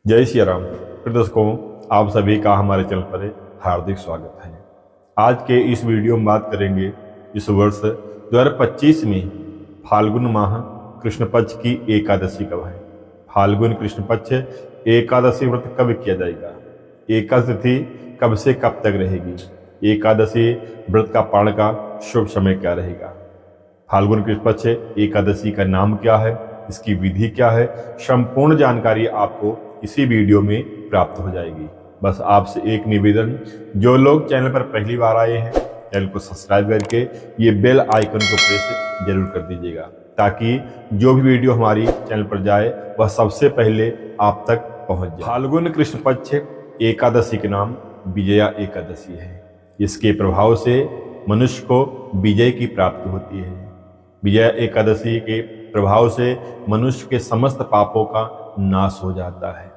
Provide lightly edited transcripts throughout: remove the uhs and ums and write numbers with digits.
जय श्री राम। फिर दर्शकों, आप सभी का हमारे चैनल पर हार्दिक स्वागत है। आज के इस वीडियो में बात करेंगे इस वर्ष 2025 में फाल्गुन माह कृष्ण पक्ष की एकादशी कब है। फाल्गुन कृष्ण पक्ष एकादशी व्रत कब किया जाएगा, एकादशी तिथि कब से कब तक रहेगी, एकादशी व्रत का पारण का शुभ समय क्या रहेगा, फाल्गुन कृष्ण पक्ष एकादशी का नाम क्या है, इसकी विधि क्या है, संपूर्ण जानकारी आपको इसी वीडियो में प्राप्त हो जाएगी। बस आपसे एक निवेदन, जो लोग चैनल पर पहली बार आए हैं चैनल को सब्सक्राइब करके ये बेल आइकन को प्रेस जरूर कर दीजिएगा, ताकि जो भी वीडियो हमारी चैनल पर जाए वह सबसे पहले आप तक पहुंच जाए। फाल्गुन कृष्ण पक्ष एकादशी के नाम विजया एकादशी है। इसके प्रभाव से मनुष्य को विजय की प्राप्ति होती है। विजया एकादशी के प्रभाव से मनुष्य के समस्त पापों का नाश हो जाता है।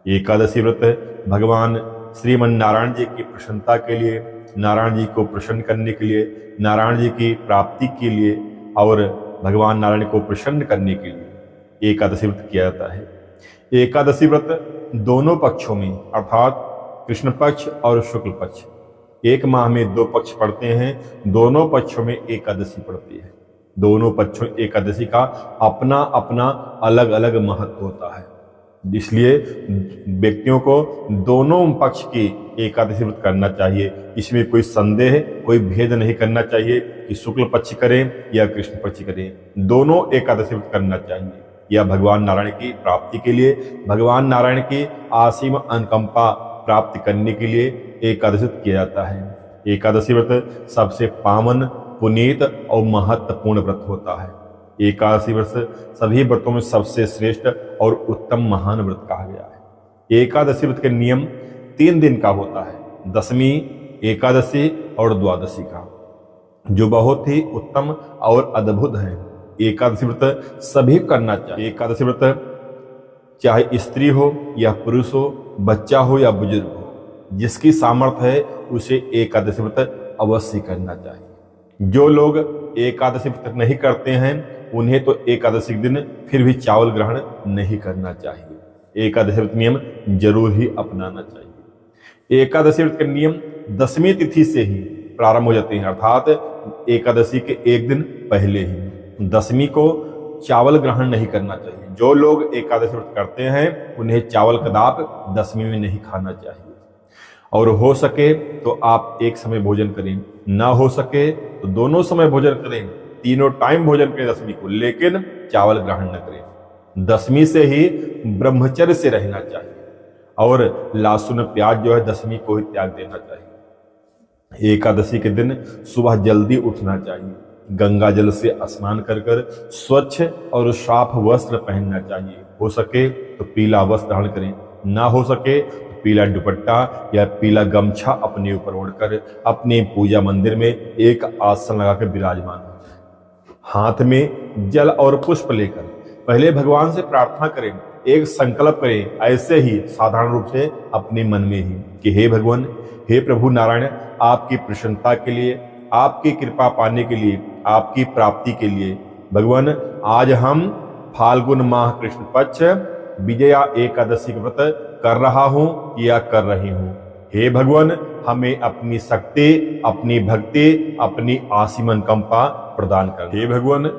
एकादशी व्रत भगवान श्रीमन नारायण जी की प्रसन्नता के लिए, नारायण जी को प्रसन्न करने के लिए, नारायण जी की प्राप्ति के लिए और भगवान नारायण को प्रसन्न करने के लिए एकादशी व्रत किया जाता है। एकादशी व्रत दोनों पक्षों में अर्थात कृष्ण पक्ष और शुक्ल पक्ष, एक माह में दो पक्ष पड़ते हैं, दोनों पक्षों में एकादशी पड़ती है। दोनों पक्षों एकादशी का अपना अपना अलग अलग महत्व होता है, इसलिए व्यक्तियों को दोनों पक्ष की एकादशी व्रत करना चाहिए। इसमें कोई संदेह, कोई भेद नहीं करना चाहिए कि शुक्ल पक्ष करें या कृष्ण पक्ष करें, दोनों एकादशी व्रत करना चाहिए। यह भगवान नारायण की प्राप्ति के लिए, भगवान नारायण की असीम अनुकंपा प्राप्त करने के लिए एकादशी व्रत किया जाता है। एकादशी व्रत सबसे पावन, पुनीत और महत्वपूर्ण व्रत होता है। एकादशी व्रत सभी व्रतों में सबसे श्रेष्ठ और उत्तम महान व्रत कहा गया है। एकादशी व्रत के नियम 3 दिन का होता है, दशमी, एकादशी और द्वादशी का, जो बहुत ही उत्तम और अद्भुत है। एकादशी व्रत सभी करना चाहिए। एकादशी व्रत चाहे स्त्री हो या पुरुष हो, बच्चा हो या बुजुर्ग हो, जिसकी सामर्थ्य है उसे एकादशी व्रत अवश्य करना चाहिए। जो लोग एकादशी व्रत नहीं करते हैं उन्हें तो एकादशी के दिन फिर भी चावल ग्रहण नहीं करना चाहिए। एकादशी व्रत नियम जरूर ही अपनाना चाहिए। एकादशी व्रत के नियम दशमी तिथि से ही प्रारंभ हो जाते हैं, अर्थात एकादशी के एक दिन पहले ही। दशमी को चावल ग्रहण नहीं करना चाहिए। जो लोग एकादशी व्रत करते हैं उन्हें चावल कदाप दशमी में नहीं खाना चाहिए, और हो सके तो आप एक समय भोजन करें, ना हो सके तो दोनों समय भोजन करें, तीनों टाइम भोजन करें दशमी को, लेकिन चावल ग्रहण न करें। दशमी से ही ब्रह्मचर्य से रहना चाहिए, और लहसुन प्याज जो है दशमी को ही त्याग देना चाहिए। एकादशी के दिन सुबह जल्दी उठना चाहिए, गंगा जल से स्नान कर कर स्वच्छ और साफ वस्त्र पहनना चाहिए। हो सके तो पीला वस्त्र धारण करें, ना हो सके पीला दुपट्टा या पीला गमछा अपने ऊपर ओढ़कर अपने पूजा मंदिर में एक आसन लगाकर विराजमान हो जाए। हाथ में जल और पुष्प लेकर पहले भगवान से प्रार्थना करें, एक संकल्प करें, ऐसे ही साधारण रूप से अपने मन में ही कि हे भगवान, हे प्रभु नारायण, आपकी प्रसन्नता के लिए, आपकी कृपा पाने के लिए, आपकी प्राप्ति के लिए भगवान आज हम फाल्गुन माह कृष्ण पक्ष विजया एकादशी का व्रत कर रहा हूं या कर रही हूं। हे भगवान, हमें अपनी शक्ति, अपनी भक्ति, अपनी असीम अनुकंपा प्रदान कर। हे भगवान,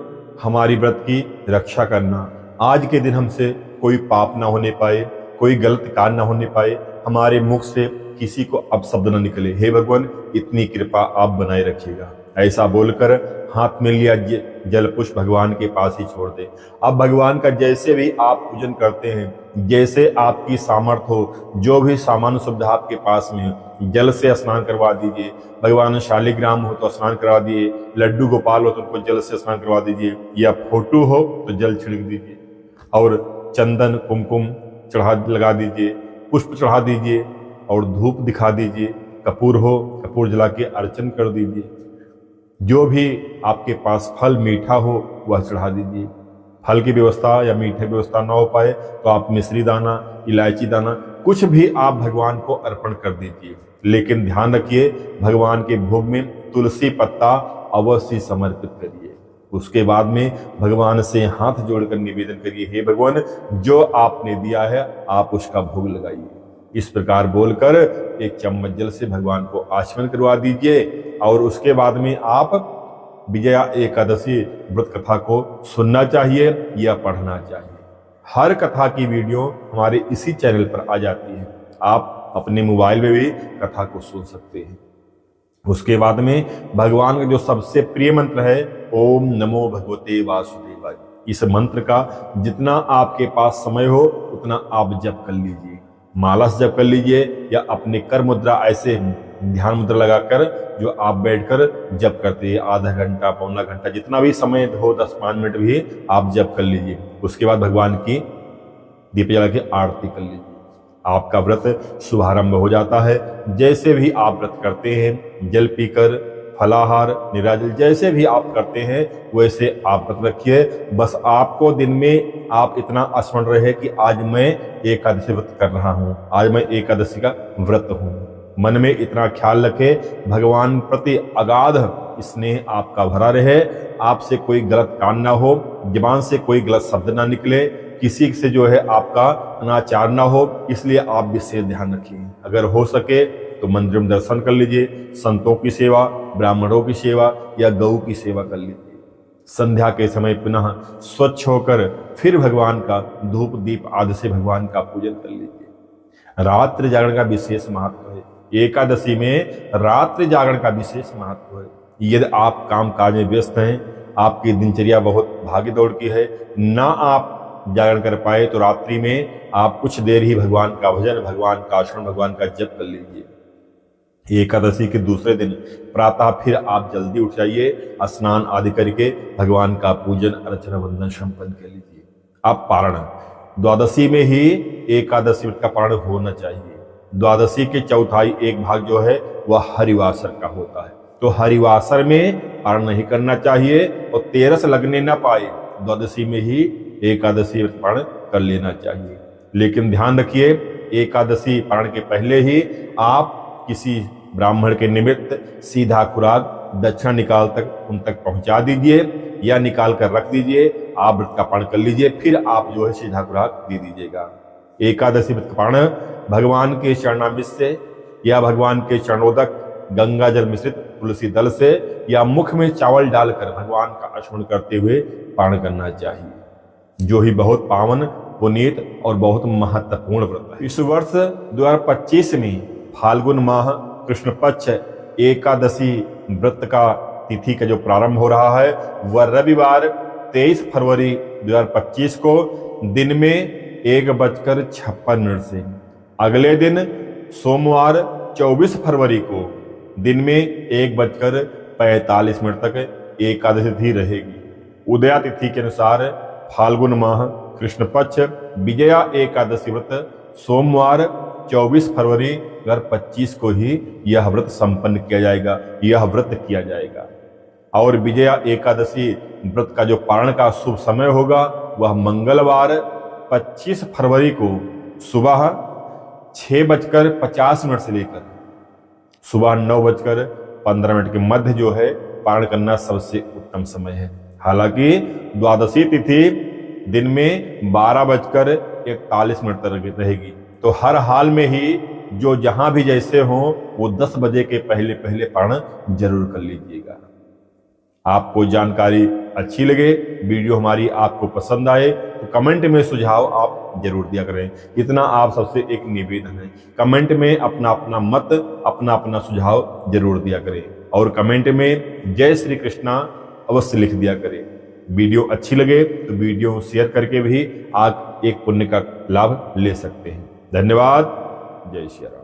हमारी व्रत की रक्षा करना। आज के दिन हमसे कोई पाप ना होने पाए, कोई गलत कार्य ना होने पाए, हमारे मुख से किसी को अपशब्द न निकले। हे भगवान, इतनी कृपा आप बनाए रखिएगा। ऐसा बोलकर हाथ में लिया जल पुष्प भगवान के पास ही छोड़ दे। अब भगवान का जैसे भी आप पूजन करते हैं, जैसे आपकी सामर्थ्य हो, जो भी सामान्य सुविधा आपके पास में हो, जल से स्नान करवा दीजिए। भगवान शालिग्राम हो तो स्नान करवा दीजिए, लड्डू गोपाल हो तो उनको जल से स्नान करवा दीजिए, या फोटो हो तो जल छिड़क दीजिए, और चंदन कुमकुम लगा दीजिए, पुष्प चढ़ा दीजिए, और धूप दिखा दीजिए। कपूर हो, कपूर जला के अर्चन कर दीजिए। जो भी आपके पास फल मीठा हो वह चढ़ा दीजिए। फल की व्यवस्था या मीठे व्यवस्था ना हो पाए तो आप मिश्री दाना, इलायची दाना, कुछ भी आप भगवान को अर्पण कर दीजिए। लेकिन ध्यान रखिए, भगवान के भोग में तुलसी पत्ता अवश्य समर्पित करिए। उसके बाद में भगवान से हाथ जोड़कर निवेदन करिए, हे भगवान जो आपने दिया है आप उसका भोग लगाइए। इस प्रकार बोलकर एक चम्मच जल से भगवान को आचमन करवा दीजिए और उसके बाद में आप विजया एकादशी व्रत कथा को सुनना चाहिए या पढ़ना चाहिए। हर कथा की वीडियो हमारे इसी चैनल पर आ जाती है, आप अपने मोबाइल में भी कथा को सुन सकते हैं। उसके बाद में भगवान का जो सबसे प्रिय मंत्र है ओम नमो भगवते वासुदेवाय, इस मंत्र का जितना आपके पास समय हो उतना आप जप कर लीजिए, माला से जप कर लीजिए या अपने कर मुद्रा ऐसे ध्यान मुद्रा लगाकर जो आप बैठकर जप करते हैं, आधा घंटा पौना घंटा जितना भी समय हो 10-5 मिनट भी आप जप कर लीजिए। उसके बाद भगवान की दीप जला के आरती कर लीजिए, आपका व्रत शुभारंभ हो जाता है। जैसे भी आप व्रत करते हैं, जल पीकर, फलाहार, निराजल जैसे भी आप करते हैं वैसे आप व्रत रखिए। बस आपको दिन में आप इतना स्मरण रहे कि आज मैं एकादशी व्रत कर रहा हूँ, आज मैं एकादशी का व्रत हूँ। मन में इतना ख्याल रखें, भगवान प्रति अगाध स्नेह आपका भरा रहे, आपसे कोई गलत काम ना हो, जुबान से कोई गलत शब्द ना निकले, किसी से जो है आपका अनाचार ना हो, इसलिए आप विशेष ध्यान रखिए। अगर हो सके तो मंदिर में दर्शन कर लीजिए, संतों की सेवा, ब्राह्मणों की सेवा या गौ की सेवा कर लीजिए। संध्या के समय पुनः स्वच्छ होकर फिर भगवान का धूप दीप आदि से भगवान का पूजन कर लीजिए। रात्रि जागरण का विशेष महत्व है, एकादशी में रात्रि जागरण का विशेष महत्व है। यदि आप काम काज में व्यस्त हैं, आपकी दिनचर्या बहुत भागी दौड़ की है, ना आप जागरण कर पाए तो रात्रि में आप कुछ देर ही भगवान का भजन, भगवान का स्मरण, भगवान का जप कर लीजिए। एकादशी के दूसरे दिन प्रातः फिर आप जल्दी उठ जाइए, स्नान आदि करके भगवान का पूजन अर्चना वंदन संपन्न कर लीजिए। अब पारण, द्वादशी में ही एकादशी व्रत का पारण होना चाहिए। द्वादशी के चौथाई एक भाग जो है वह हरिवासर का होता है, तो हरिवासर में पारण नहीं करना चाहिए और तेरस लगने ना पाए, द्वादशी में ही एकादशी व्रत पारण कर लेना चाहिए। लेकिन ध्यान रखिए, एकादशी पारण के पहले ही आप किसी ब्राह्मण के निमित्त सीधा खुराक दक्षिणा निकाल तक उन तक पहुंचा दीजिए या निकाल कर रख दीजिए, आप व्रत का पारण कर लीजिए, फिर आप जो है सीधा खुराक दे दीजिएगा। एकादशी व्रत पारण भगवान के चरणामृत से या भगवान के चरणोदक गंगा जल मिश्रित तुलसी दल से या मुख में चावल डालकर भगवान का स्मरण करते हुए पारण करना चाहिए, जो ही बहुत पावन, पुनीत और बहुत महत्वपूर्ण व्रत है। इस वर्ष 2025 में फाल्गुन माह कृष्ण पक्ष एकादशी व्रत का तिथि का जो प्रारंभ हो रहा है वह रविवार 23 फरवरी 2025 को दिन में 1:56 से, अगले दिन सोमवार 24 फरवरी को दिन में 1:45 तक एकादशी तिथि रहेगी। उदया तिथि के अनुसार फाल्गुन माह कृष्ण पक्ष विजया एकादशी व्रत सोमवार 24 फरवरी 2025 को ही यह व्रत संपन्न किया जाएगा, यह व्रत किया जाएगा। और विजया एकादशी व्रत का जो पारण का शुभ समय होगा वह मंगलवार 25 फरवरी को सुबह 6:50 से लेकर सुबह 9:15 के मध्य जो है पारण करना सबसे उत्तम समय है। हालांकि द्वादशी तिथि दिन में 12:41 तक रहेगी, तो हर हाल में ही जो जहां भी जैसे हो वो 10 बजे के पहले पहले पारण जरूर कर लीजिएगा। आपको जानकारी अच्छी लगे, वीडियो हमारी आपको पसंद आए तो कमेंट में सुझाव आप जरूर दिया करें। इतना आप सबसे एक निवेदन है, कमेंट में अपना अपना मत, अपना अपना सुझाव जरूर दिया करें और कमेंट में जय श्री कृष्णा अवश्य लिख दिया करें। वीडियो अच्छी लगे तो वीडियो शेयर करके भी आप एक पुण्य का लाभ ले सकते हैं। धन्यवाद। जय श्री राम।